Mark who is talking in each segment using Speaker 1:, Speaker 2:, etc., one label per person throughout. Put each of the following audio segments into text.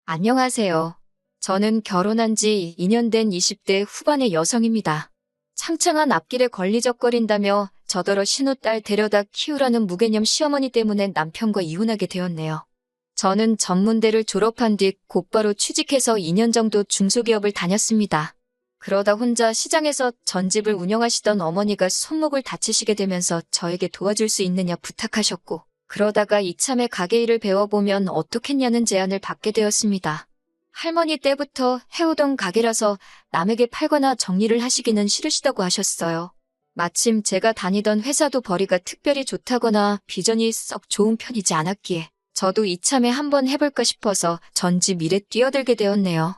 Speaker 1: 안녕하세요. 저는 결혼한 지 2년 된 20대 후반의 여성입니다. 창창한 앞길에 걸리적거린다며 저더러 신우딸 데려다 키우라는 무개념 시어머니 때문에 남편과 이혼하게 되었네요. 저는 전문대를 졸업한 뒤 곧바로 취직해서 2년 정도 중소기업을 다녔습니다. 그러다 혼자 시장에서 전집을 운영하시던 어머니가 손목을 다치시게 되면서 저에게 도와줄 수 있느냐 부탁하셨고, 그러다가 이참에 가게 일을 배워보면 어떻겠냐는 제안을 받게 되었습니다. 할머니 때부터 해오던 가게라서 남에게 팔거나 정리를 하시기는 싫으시다고 하셨어요. 마침 제가 다니던 회사도 벌이가 특별히 좋다거나 비전이 썩 좋은 편이지 않았기에 저도 이참에 한번 해볼까 싶어서 전집 일에 뛰어들게 되었네요.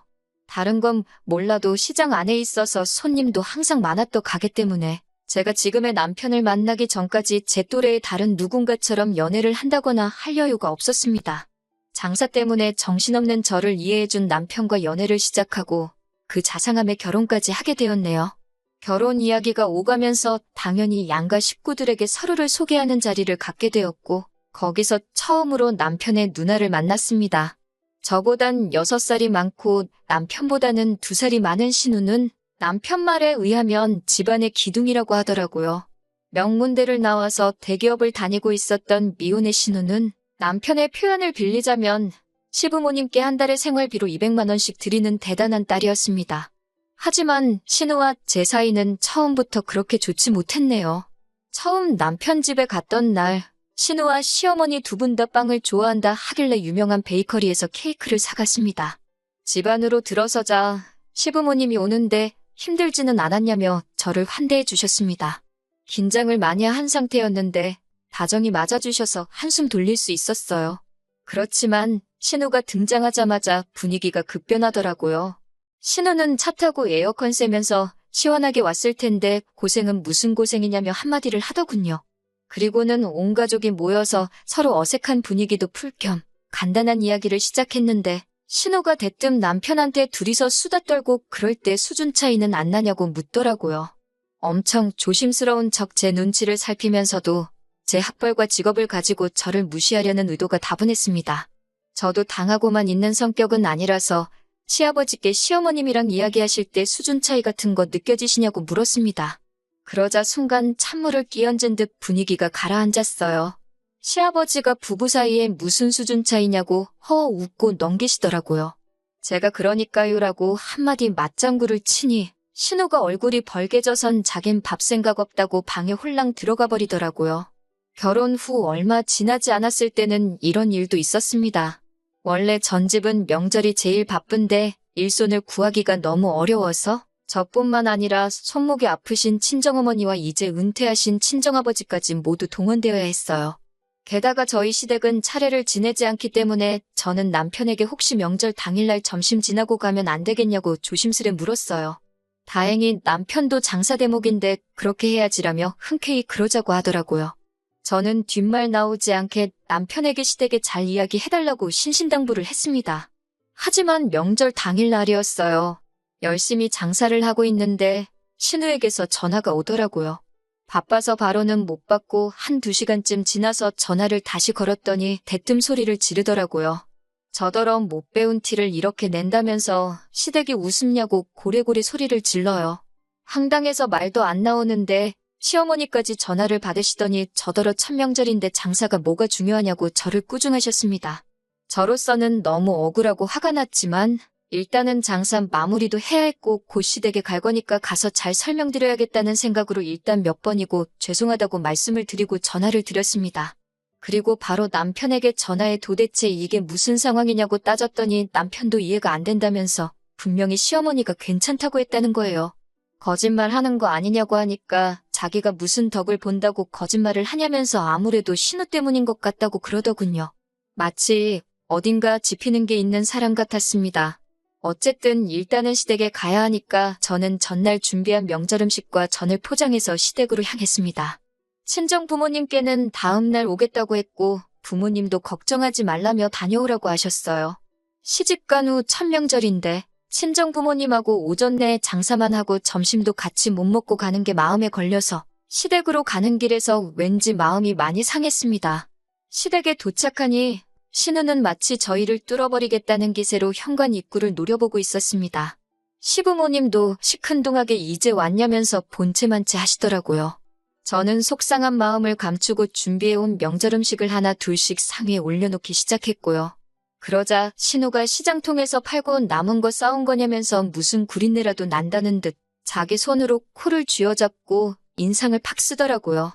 Speaker 1: 다른 건 몰라도 시장 안에 있어서 손님도 항상 많았던 가게 때문에 제가 지금의 남편을 만나기 전까지 제 또래의 다른 누군가처럼 연애를 한다거나 할 여유가 없었습니다. 장사 때문에 정신없는 저를 이해해준 남편과 연애를 시작하고 그 자상함에 결혼까지 하게 되었네요. 결혼 이야기가 오가면서 당연히 양가 식구들에게 서로를 소개하는 자리를 갖게 되었고, 거기서 처음으로 남편의 누나를 만났습니다. 저보단 6살이 많고 남편보다는 2살이 많은 신우는 남편 말에 의하면 집안의 기둥이라고 하더라고요. 명문대를 나와서 대기업을 다니고 있었던 미혼의 신우는 남편의 표현을 빌리자면 시부모님께 한 달에 생활비로 200만 원씩 드리는 대단한 딸이었습니다. 하지만 신우와 제 사이는 처음부터 그렇게 좋지 못했네요. 처음 남편 집에 갔던 날, 신우와 시어머니 두 분 다 빵을 좋아한다 하길래 유명한 베이커리에서 케이크를 사갔습니다. 집 안으로 들어서자 시부모님이 오는데 힘들지는 않았냐며 저를 환대해 주셨습니다. 긴장을 많이 한 상태였는데 다정히 맞아주셔서 한숨 돌릴 수 있었어요. 그렇지만 신우가 등장하자마자 분위기가 급변하더라고요. 신우는 차 타고 에어컨 쐬면서 시원하게 왔을 텐데 고생은 무슨 고생이냐며 한마디를 하더군요. 그리고는 온 가족이 모여서 서로 어색한 분위기도 풀 겸 간단한 이야기를 시작했는데, 신우가 대뜸 남편한테 둘이서 수다 떨고 그럴 때 수준 차이는 안 나냐고 묻더라고요. 엄청 조심스러운 척 제 눈치를 살피면서도 제 학벌과 직업을 가지고 저를 무시하려는 의도가 다분했습니다. 저도 당하고만 있는 성격은 아니라서 시아버지께 시어머님이랑 이야기하실 때 수준 차이 같은 거 느껴지시냐고 물었습니다. 그러자 순간 찬물을 끼얹은 듯 분위기가 가라앉았어요. 시아버지가 부부 사이에 무슨 수준 차이냐고 허 웃고 넘기시더라고요. 제가 그러니까요라고 한마디 맞장구를 치니 신우가 얼굴이 벌개져선 자긴 밥 생각 없다고 방에 홀랑 들어가 버리더라고요. 결혼 후 얼마 지나지 않았을 때는 이런 일도 있었습니다. 원래 전집은 명절이 제일 바쁜데 일손을 구하기가 너무 어려워서 저뿐만 아니라 손목이 아프신 친정어머니와 이제 은퇴하신 친정아버지까지 모두 동원되어야 했어요. 게다가 저희 시댁은 차례를 지내지 않기 때문에 저는 남편에게 혹시 명절 당일날 점심 지나고 가면 안 되겠냐고 조심스레 물었어요. 다행히 남편도 장사 대목인데 그렇게 해야지라며 흔쾌히 그러자고 하더라고요. 저는 뒷말 나오지 않게 남편에게 시댁에 잘 이야기해달라고 신신당부를 했습니다. 하지만 명절 당일날이었어요. 열심히 장사를 하고 있는데 신우에게서 전화가 오더라고요. 바빠서 바로는 못 받고 1~2시간쯤 지나서 전화를 다시 걸었더니 대뜸 소리를 지르더라고요. 저더러 못 배운 티를 이렇게 낸다면서 시댁이 웃음냐고 고래고래 소리를 질러요. 황당해서 말도 안 나오는데 시어머니까지 전화를 받으시더니 저더러 천명절인데 장사가 뭐가 중요하냐고 저를 꾸중하셨습니다. 저로서는 너무 억울하고 화가 났지만 일단은 장사 마무리도 해야 했고 곧 시댁에 갈 거니까 가서 잘 설명드려야겠다는 생각으로 일단 몇 번이고 죄송하다고 말씀을 드리고 전화를 드렸습니다. 그리고 바로 남편에게 전화해 도대체 이게 무슨 상황이냐고 따졌더니 남편도 이해가 안 된다면서 분명히 시어머니가 괜찮다고 했다는 거예요. 거짓말하는 거 아니냐고 하니까 자기가 무슨 덕을 본다고 거짓말을 하냐면서 아무래도 신우 때문인 것 같다고 그러더군요. 마치 어딘가 짚히는 게 있는 사람 같았습니다. 어쨌든 일단은 시댁에 가야 하니까 저는 전날 준비한 명절 음식과 전을 포장해서 시댁으로 향했습니다. 친정 부모님께는 다음날 오겠다고 했고 부모님도 걱정하지 말라며 다녀오라고 하셨어요. 시집간 후 첫 명절인데 친정 부모님하고 오전 내에 장사만 하고 점심도 같이 못 먹고 가는 게 마음에 걸려서 시댁으로 가는 길에서 왠지 마음이 많이 상했습니다. 시댁에 도착하니 신우는 마치 저희를 뚫어버리겠다는 기세로 현관 입구를 노려보고 있었습니다. 시부모님도 시큰둥하게 이제 왔냐면서 본체만치 하시더라고요. 저는 속상한 마음을 감추고 준비해온 명절 음식을 하나 둘씩 상위에 올려놓기 시작했고요. 그러자 신우가 시장통에서 팔고 남은 거 싸온 거냐면서 무슨 구린내라도 난다는 듯 자기 손으로 코를 쥐어잡고 인상을 팍 쓰더라고요.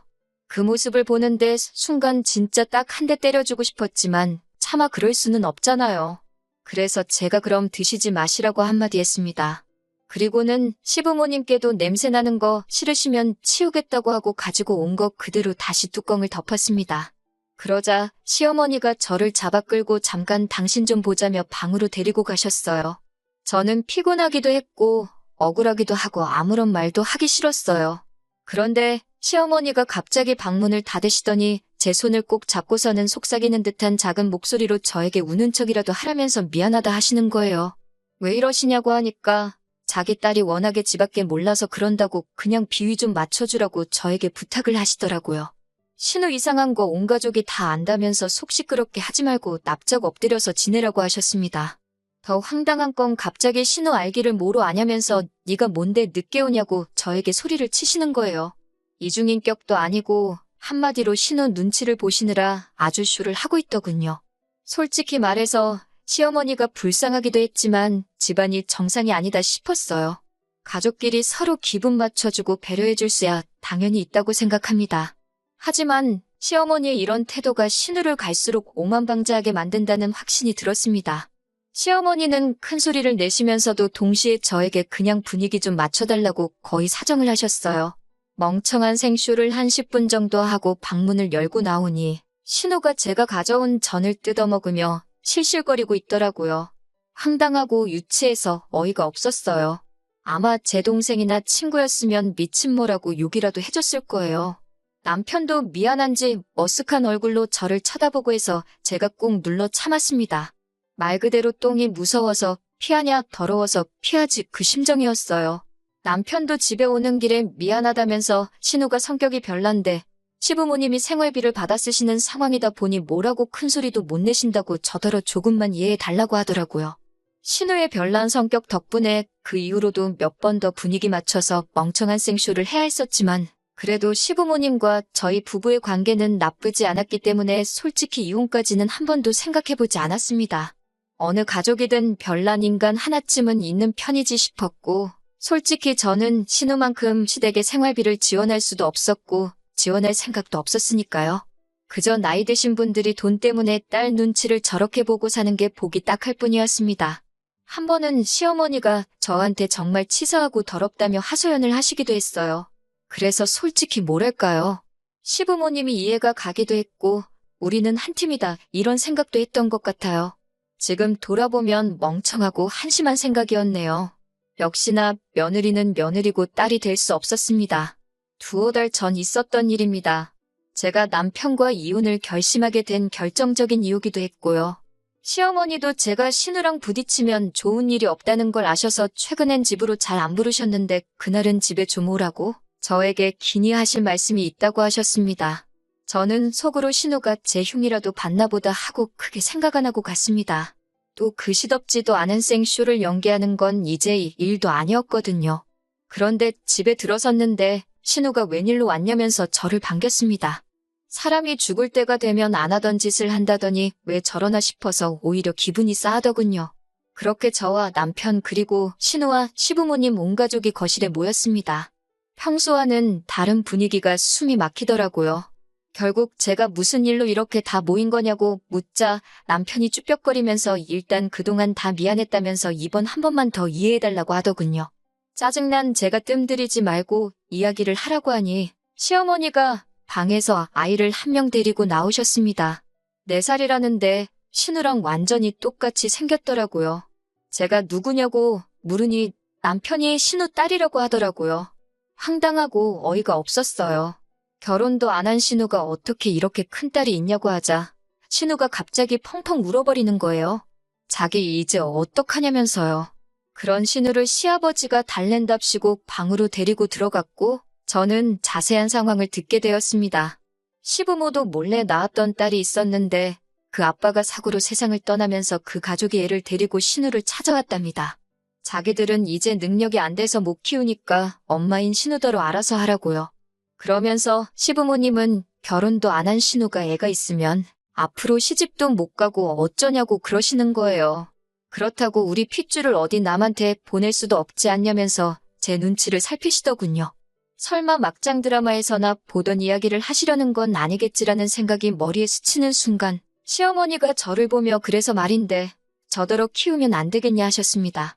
Speaker 1: 그 모습을 보는데 순간 진짜 딱 한 대 때려주고 싶었지만 차마 그럴 수는 없잖아요. 그래서 제가 그럼 드시지 마시라고 한마디 했습니다. 그리고는 시부모님께도 냄새나는 거 싫으시면 치우겠다고 하고 가지고 온 거 그대로 다시 뚜껑을 덮었습니다. 그러자 시어머니가 저를 잡아 끌고 잠깐 당신 좀 보자며 방으로 데리고 가셨어요. 저는 피곤하기도 했고 억울하기도 하고 아무런 말도 하기 싫었어요. 그런데 시어머니가 갑자기 방문을 닫으시더니 제 손을 꼭 잡고서는 속삭이는 듯한 작은 목소리로 저에게 우는 척이라도 하라면서 미안하다 하시는 거예요. 왜 이러시냐고 하니까 자기 딸이 워낙에 집 밖에 몰라서 그런다고 그냥 비위 좀 맞춰주라고 저에게 부탁을 하시더라고요. 신우 이상한 거 온 가족이 다 안다면서 속 시끄럽게 하지 말고 납작 엎드려서 지내라고 하셨습니다. 더 황당한 건 갑자기 신우 알기를 뭐로 아냐면서 네가 뭔데 늦게 오냐고 저에게 소리를 치시는 거예요. 이중인격도 아니고 한마디로 신우 눈치를 보시느라 아주 쇼를 하고 있더군요. 솔직히 말해서 시어머니가 불쌍하기도 했지만 집안이 정상이 아니다 싶었어요. 가족끼리 서로 기분 맞춰주고 배려해줄 수야 당연히 있다고 생각합니다. 하지만 시어머니의 이런 태도가 신우를 갈수록 오만방자하게 만든다는 확신이 들었습니다. 시어머니는 큰 소리를 내시면서도 동시에 저에게 그냥 분위기 좀 맞춰달라고 거의 사정을 하셨어요. 멍청한 생쇼를 한 10분 정도 하고 방문을 열고 나오니 신우가 제가 가져온 전을 뜯어먹으며 실실거리고 있더라고요. 황당하고 유치해서 어이가 없었어요. 아마 제 동생이나 친구였으면 미친모라고 욕이라도 해줬을 거예요. 남편도 미안한지 머쓱한 얼굴로 저를 쳐다보고 해서 제가 꾹 눌러 참았습니다. 말 그대로 똥이 무서워서 피하냐 더러워서 피하지 그 심정이었어요. 남편도 집에 오는 길에 미안하다면서 신우가 성격이 별난데 시부모님이 생활비를 받아 쓰시는 상황이다 보니 뭐라고 큰소리도 못 내신다고 저더러 조금만 이해해 달라고 하더라고요. 신우의 별난 성격 덕분에 그 이후로도 몇 번 더 분위기 맞춰서 멍청한 생쇼를 해야 했었지만 그래도 시부모님과 저희 부부의 관계는 나쁘지 않았기 때문에 솔직히 이혼까지는 한 번도 생각해보지 않았습니다. 어느 가족이든 별난 인간 하나쯤은 있는 편이지 싶었고 솔직히 저는 신우만큼 시댁에 생활비를 지원할 수도 없었고 지원할 생각도 없었으니까요. 그저 나이 드신 분들이 돈 때문에 딸 눈치를 저렇게 보고 사는 게 보기 딱할 뿐이었습니다. 한 번은 시어머니가 저한테 정말 치사하고 더럽다며 하소연을 하시기도 했어요. 그래서 솔직히 뭐랄까요. 시부모님이 이해가 가기도 했고 우리는 한 팀이다 이런 생각도 했던 것 같아요. 지금 돌아보면 멍청하고 한심한 생각이었네요. 역시나 며느리는 며느리고 딸이 될 수 없었습니다. 두어 달 전 있었던 일입니다. 제가 남편과 이혼을 결심하게 된 결정적인 이유기도 했고요. 시어머니도 제가 신우랑 부딪히면 좋은 일이 없다는 걸 아셔서 최근엔 집으로 잘 안 부르셨는데 그날은 집에 좀 오라고 저에게 긴히 하실 말씀이 있다고 하셨습니다. 저는 속으로 신우가 제 흉이라도 봤나 보다 하고 크게 생각 안 하고 갔습니다. 또 그 시덥지도 않은 생쇼를 연기하는 건 이제 일도 아니었거든요. 그런데 집에 들어섰는데 신우가 웬일로 왔냐면서 저를 반겼습니다. 사람이 죽을 때가 되면 안 하던 짓을 한다더니 왜 저러나 싶어서 오히려 기분이 싸하더군요. 그렇게 저와 남편 그리고 신우와 시부모님 온 가족이 거실에 모였습니다. 평소와는 다른 분위기가 숨이 막히더라고요. 결국 제가 무슨 일로 이렇게 다 모인 거냐고 묻자 남편이 쭈뼛거리면서 일단 그동안 다 미안했다면서 이번 한 번만 더 이해해달라고 하더군요. 짜증난 제가 뜸들이지 말고 이야기를 하라고 하니 시어머니가 방에서 아이를 한 명 데리고 나오셨습니다. 4살이라는데 신우랑 완전히 똑같이 생겼더라고요. 제가 누구냐고 물으니 남편이 신우 딸이라고 하더라고요. 황당하고 어이가 없었어요. 결혼도 안 한 신우가 어떻게 이렇게 큰 딸이 있냐고 하자 신우가 갑자기 펑펑 울어버리는 거예요. 자기 이제 어떡하냐면서요. 그런 신우를 시아버지가 달랜답시고 방으로 데리고 들어갔고 저는 자세한 상황을 듣게 되었습니다. 시부모도 몰래 낳았던 딸이 있었는데 그 아빠가 사고로 세상을 떠나면서 그 가족이 애를 데리고 신우를 찾아왔답니다. 자기들은 이제 능력이 안 돼서 못 키우니까 엄마인 신우더러 알아서 하라고요. 그러면서 시부모님은 결혼도 안 한 신우가 애가 있으면 앞으로 시집도 못 가고 어쩌냐고 그러시는 거예요. 그렇다고 우리 핏줄을 어디 남한테 보낼 수도 없지 않냐면서 제 눈치를 살피시더군요. 설마 막장 드라마에서나 보던 이야기를 하시려는 건 아니겠지라는 생각이 머리에 스치는 순간 시어머니가 저를 보며 그래서 말인데 저더러 키우면 안 되겠냐 하셨습니다.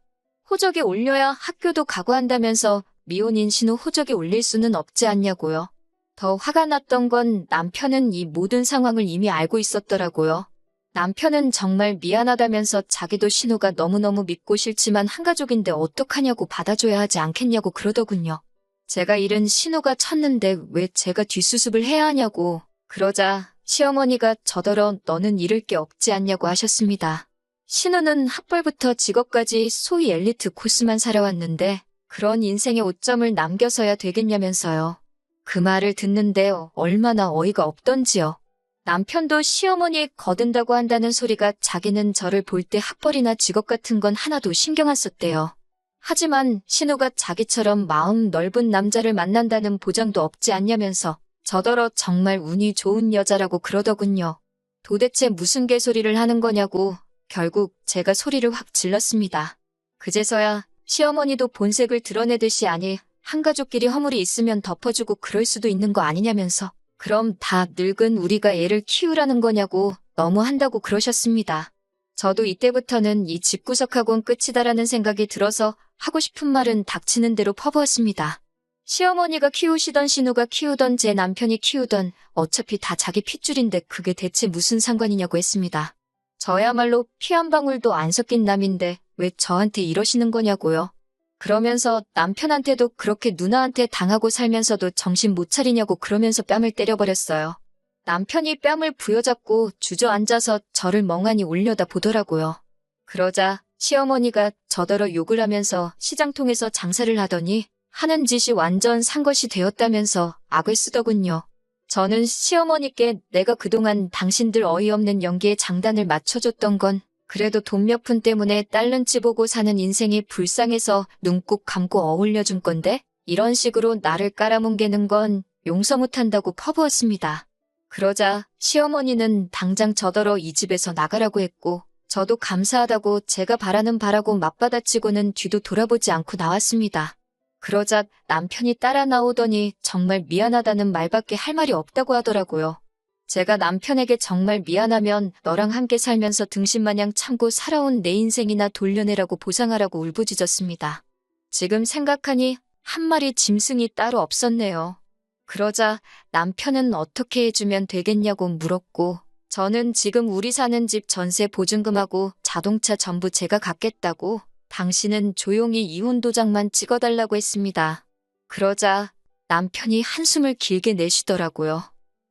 Speaker 1: 호적에 올려야 학교도 가고 한다면서 미혼인 신우 호적에 올릴 수는 없지 않냐고요. 더 화가 났던 건 남편은 이 모든 상황을 이미 알고 있었더라고요. 남편은 정말 미안하다면서 자기도 신우가 너무너무 믿고 싫지만 한 가족인데 어떡하냐고 받아줘야 하지 않겠냐고 그러더군요. 제가 잃은 신우가 쳤는데 왜 제가 뒷수습을 해야 하냐고 그러자 시어머니가 저더러 너는 잃을 게 없지 않냐고 하셨습니다. 신우는 학벌부터 직업까지 소위 엘리트 코스만 살아왔는데 그런 인생의 오점을 남겨서야 되겠냐면서요. 그 말을 듣는데 얼마나 어이가 없던지요. 남편도 시어머니 거둔다고 한다는 소리가 자기는 저를 볼 때 학벌이나 직업 같은 건 하나도 신경 안 썼대요. 하지만 신우가 자기처럼 마음 넓은 남자를 만난다는 보장도 없지 않냐면서 저더러 정말 운이 좋은 여자라고 그러더군요. 도대체 무슨 개소리를 하는 거냐고 결국 제가 소리를 확 질렀습니다. 그제서야 시어머니도 본색을 드러내듯이 아니 한 가족끼리 허물이 있으면 덮어주고 그럴 수도 있는 거 아니냐면서 그럼 다 늙은 우리가 애를 키우라는 거냐고 너무한다고 그러셨습니다. 저도 이때부터는 이 집구석하고는 끝이다라는 생각이 들어서 하고 싶은 말은 닥치는 대로 퍼부었습니다. 시어머니가 키우시던 신우가 키우던 제 남편이 키우던 어차피 다 자기 핏줄인데 그게 대체 무슨 상관이냐고 했습니다. 저야말로 피 한 방울도 안 섞인 남인데 왜 저한테 이러시는 거냐고요. 그러면서 남편한테도 그렇게 누나한테 당하고 살면서도 정신 못 차리냐고 그러면서 뺨을 때려버렸어요. 남편이 뺨을 부여잡고 주저앉아서 저를 멍하니 올려다 보더라고요. 그러자 시어머니가 저더러 욕을 하면서 시장통에서 장사를 하더니 하는 짓이 완전 산 것이 되었다면서 악을 쓰더군요. 저는 시어머니께 내가 그동안 당신들 어이없는 연기에 장단을 맞춰줬던 건 그래도 돈 몇 푼 때문에 딸 눈치 보고 사는 인생이 불쌍해서 눈 꼭 감고 어울려준 건데 이런 식으로 나를 깔아뭉개는 건 용서 못한다고 퍼부었습니다. 그러자 시어머니는 당장 저더러 이 집에서 나가라고 했고 저도 감사하다고 제가 바라는 바라고 맞받아치고는 뒤도 돌아보지 않고 나왔습니다. 그러자 남편이 따라 나오더니 정말 미안하다는 말밖에 할 말이 없다고 하더라고요. 제가 남편에게 정말 미안하면 너랑 함께 살면서 등신마냥 참고 살아온 내 인생이나 돌려내라고 보상하라고 울부짖었습니다. 지금 생각하니 한 마리 짐승이 따로 없었네요. 그러자 남편은 어떻게 해주면 되겠냐고 물었고 저는 지금 우리 사는 집 전세 보증금하고 자동차 전부 제가 갚겠다고 당신은 조용히 이혼 도장만 찍어달라고 했습니다. 그러자 남편이 한숨을 길게 내쉬더라고요.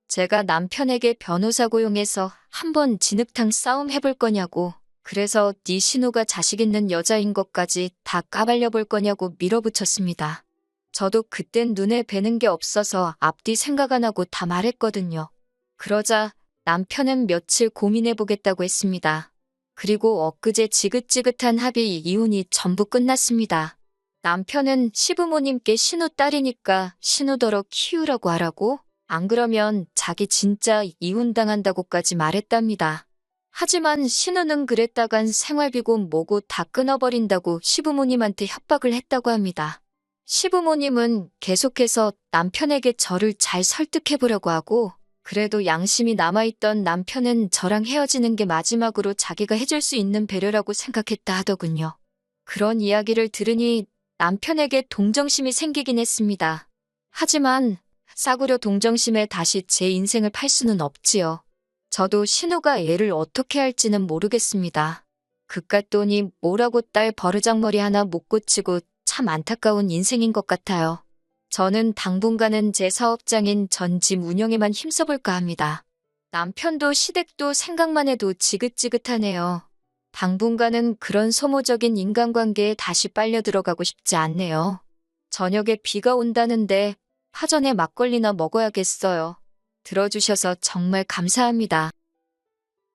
Speaker 1: 제가 남편에게 변호사 고용해서 한번 진흙탕 싸움 해볼 거냐고 그래서 네 신우가 자식 있는 여자인 것까지 다 까발려 볼 거냐고 밀어붙였습니다. 저도 그땐 눈에 뵈는 게 없어서 앞뒤 생각 안 하고 다 말했거든요. 그러자 남편은 며칠 고민해보겠다고 했습니다. 그리고 엊그제 지긋지긋한 합의 이혼이 전부 끝났습니다. 남편은 시부모님께 신우 딸이니까 신우더러 키우라고 하라고 안 그러면 자기 진짜 이혼당한다고까지 말했답니다. 하지만 신우는 그랬다간 생활비고 뭐고 다 끊어버린다고 시부모님한테 협박을 했다고 합니다. 시부모님은 계속해서 남편에게 저를 잘 설득해보려고 하고 그래도 양심이 남아있던 남편은 저랑 헤어지는 게 마지막으로 자기가 해줄 수 있는 배려라고 생각했다 하더군요. 그런 이야기를 들으니 남편에게 동정심이 생기긴 했습니다. 하지만 싸구려 동정심에 다시 제 인생을 팔 수는 없지요. 저도 신우가 애를 어떻게 할지는 모르겠습니다. 그깟 돈이 뭐라고 딸 버르장머리 하나 못 고치고 참 안타까운 인생인 것 같아요. 저는 당분간은 제 사업장인 전 집 운영에만 힘써볼까 합니다. 남편도 시댁도 생각만 해도 지긋지긋하네요. 당분간은 그런 소모적인 인간관계에 다시 빨려 들어가고 싶지 않네요. 저녁에 비가 온다는데 파전에 막걸리나 먹어야겠어요. 들어주셔서 정말 감사합니다.